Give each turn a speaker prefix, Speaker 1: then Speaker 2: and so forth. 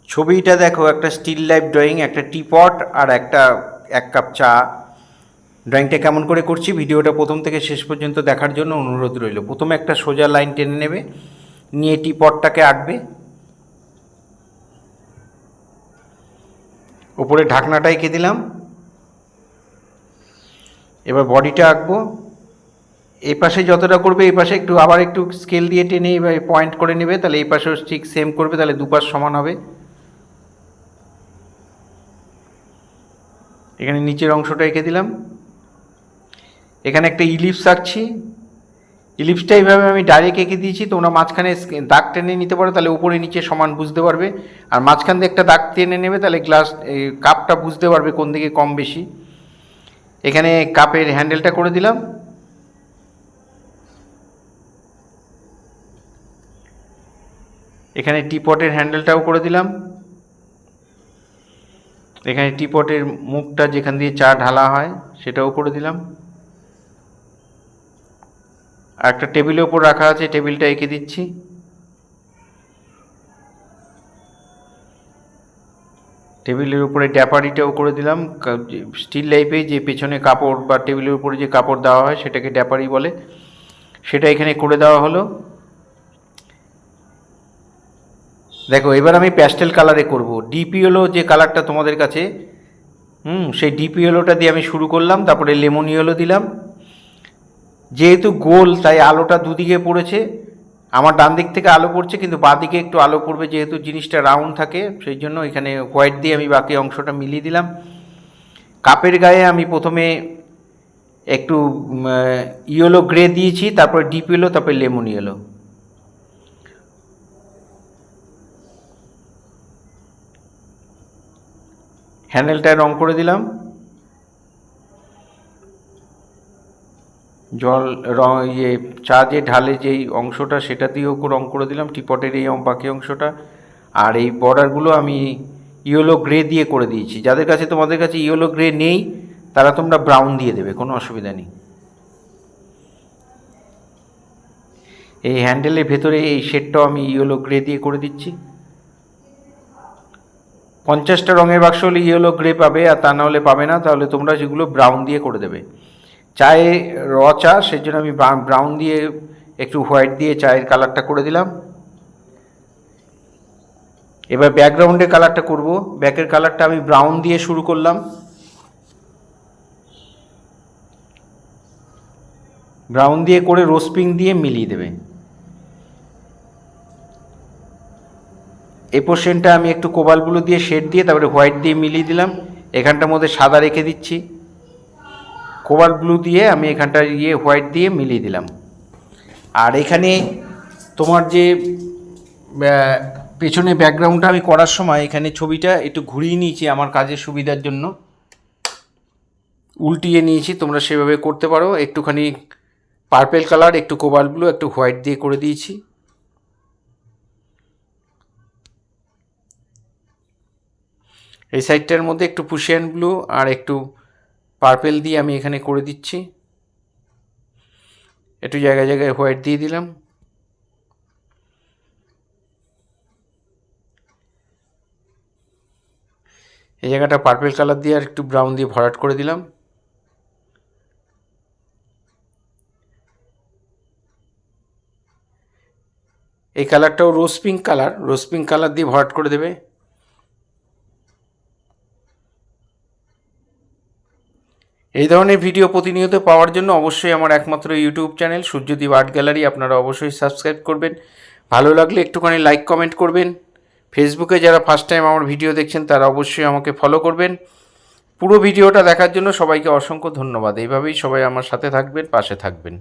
Speaker 1: ছবিটা দেখো, একটা স্টিল লাইফ ড্রয়িং, একটা টিপট আর একটা 1 কাপ চা। ড্রয়িংটা কেমন করে করছি ভিডিওটা প্রথম থেকে শেষ পর্যন্ত দেখার জন্য অনুরোধ রইল। প্রথমে একটা সোজা লাইন টেনে নেবে, নিয়ে টিপটটাকে আঁকবে, ওপরে ঢাকনাটা এঁকে দিলাম। এবার বডিটা আঁকবো। এই পাশে যতটা করবে এই পাশে একটু আবার একটু স্কেল দিয়ে টেনে এবার পয়েন্ট করে নেবে, তাহলে এই পাশেও ঠিক সেম করবে, তাহলে দুপাশ সমান হবে। এখানে নিচের অংশটা এঁকে দিলাম। এখানে একটা ইলিপস আঁকছি। ইলিপসটা এইভাবে আমি ডাইরেক্ট এঁকে দিয়েছি, তোমরা মাঝখানে দাগ টেনে নিতে পারো, তাহলে উপরে নিচে সমান বুঝতে পারবে। আর মাঝখান দিয়ে একটা দাগ টেনে নেবে, তাহলে কাপটা বুঝতে পারবে কোন দিকে কম বেশি। এখানে কাপের হ্যান্ডেলটা করে দিলাম। এখানে টিপটের হ্যান্ডেলটাও করে দিলাম। এখানে টিপটের মুখটা যেখান দিয়ে চা ঢালা হয় সেটাও করে দিলাম। আর একটা টেবিলের ওপর রাখা আছে, টেবিলটা এঁকে দিচ্ছি। টেবিলের উপরে ড্যাপারিটাও করে দিলাম। স্টিল লাইফে যে পেছনে কাপড় বা টেবিলের উপরে যে কাপড় দেওয়া হয় সেটাকে ড্যাপারি বলে, সেটা এখানে করে দেওয়া হলো। দেখো এবার আমি প্যাস্টেল কালারে করব। ডিপি ইয়েলো যে কালারটা তোমাদের কাছে, সেই ডিপি ইয়েলোটা দিয়ে আমি শুরু করলাম, তারপরে লেমন ইয়েলো দিলাম। যেহেতু গোল তাই আলোটা দুদিকে পড়েছে, আমার ডান দিক থেকে আলো পড়ছে কিন্তু বাঁ দিকে একটু আলো পড়বে, যেহেতু জিনিসটা রাউন্ড থাকে সেই জন্য এখানে হোয়াইট দিয়ে আমি বাকি অংশটা মিলিয়ে দিলাম। কাপের গায়ে আমি প্রথমে একটু ইয়েলো গ্রে দিয়েছি, তারপরে ডিপ ইয়েলো, তারপরে লেমন ইয়েলো। হ্যান্ডেলটায় রং করে দিলাম। জল রং চা যে ঢালে যেই অংশটা সেটা দিয়েও রং করে দিলাম, টিপটের এই বাকি অংশটা। আর এই বর্ডারগুলো আমি ইয়েলো গ্রে দিয়ে করে দিয়েছি। যাদের কাছে তোমাদের কাছে ইয়েলো গ্রে নেই তারা তোমরা ব্রাউন দিয়ে দেবে, কোনো অসুবিধা নেই। এই হ্যান্ডেলের ভেতরে এই শেডটাও আমি ইয়েলো গ্রে দিয়ে করে দিচ্ছি। 50টা রঙের বাক্স হলে ইয়েলো গ্রে পাবে, আর তা নাহলে পাবে না, তাহলে তোমরা সেগুলো ব্রাউন দিয়ে করে দেবে। চায়ে চা, সেই জন্য আমি ব্রাউন দিয়ে একটু হোয়াইট দিয়ে চায়ের কালারটা করে দিলাম। এবার ব্যাকগ্রাউন্ডের কালারটা করব। ব্যাকের কালারটা আমি ব্রাউন দিয়ে শুরু করলাম। ব্রাউন দিয়ে করে রোজ পিঙ্ক দিয়ে মিলিয়ে দেবে। এই পোর্শনটা আমি একটু কোবাল ব্লু দিয়ে শেড দিয়ে তারপরে হোয়াইট দিয়ে মিলিয়ে দিলাম। এখানটার মধ্যে সাদা রেখে দিচ্ছি, কোবাল ব্লু দিয়ে আমি এখানটা হোয়াইট দিয়ে মিলিয়ে দিলাম। আর এখানে তোমার যে পেছনে ব্যাকগ্রাউন্ডটা আমি করার সময় এখানে ছবিটা একটু ঘুরিয়ে নিয়েছি আমার কাজের সুবিধার জন্য, উল্টিয়ে নিয়েছি, তোমরা সেভাবে করতে পারো। একটুখানি পার্পেল কালার, একটু কোবাল ব্লু, একটু হোয়াইট দিয়ে করে দিয়েছি। এই সাইডটার মধ্যে একটু পুশিয়ান ব্লু আর একটু পার্পেল দিয়ে আমি এখানে করে দিচ্ছি। একটু জায়গায় জায়গায় হোয়াইট দিয়ে দিলাম। এই জায়গাটা পার্পেল কালার দিয়ে আর একটু ব্রাউন দিয়ে ভরাট করে দিলাম। এই কালারটাও রোজ পিঙ্ক কালার দিয়ে ভরাট করে দেবে। এই ধরনের ভিডিও প্রতিনিয়ত পাওয়ার জন্য অবশ্যই আমার একমাত্র YouTube channel Suryadip art gallery আপনারা অবশ্যই সাবস্ক্রাইব করবেন। ভালো লাগলে একটুখানি লাইক কমেন্ট করবেন। ফেসবুকে যারা ফার্স্ট টাইম আমার ভিডিও দেখছেন তারা অবশ্যই আমাকে ফলো করবেন। পুরো ভিডিওটা দেখার জন্য সবাইকে অসংখ্য ধন্যবাদ। এইভাবেই সবাই আমার সাথে থাকবেন, পাশে থাকবেন।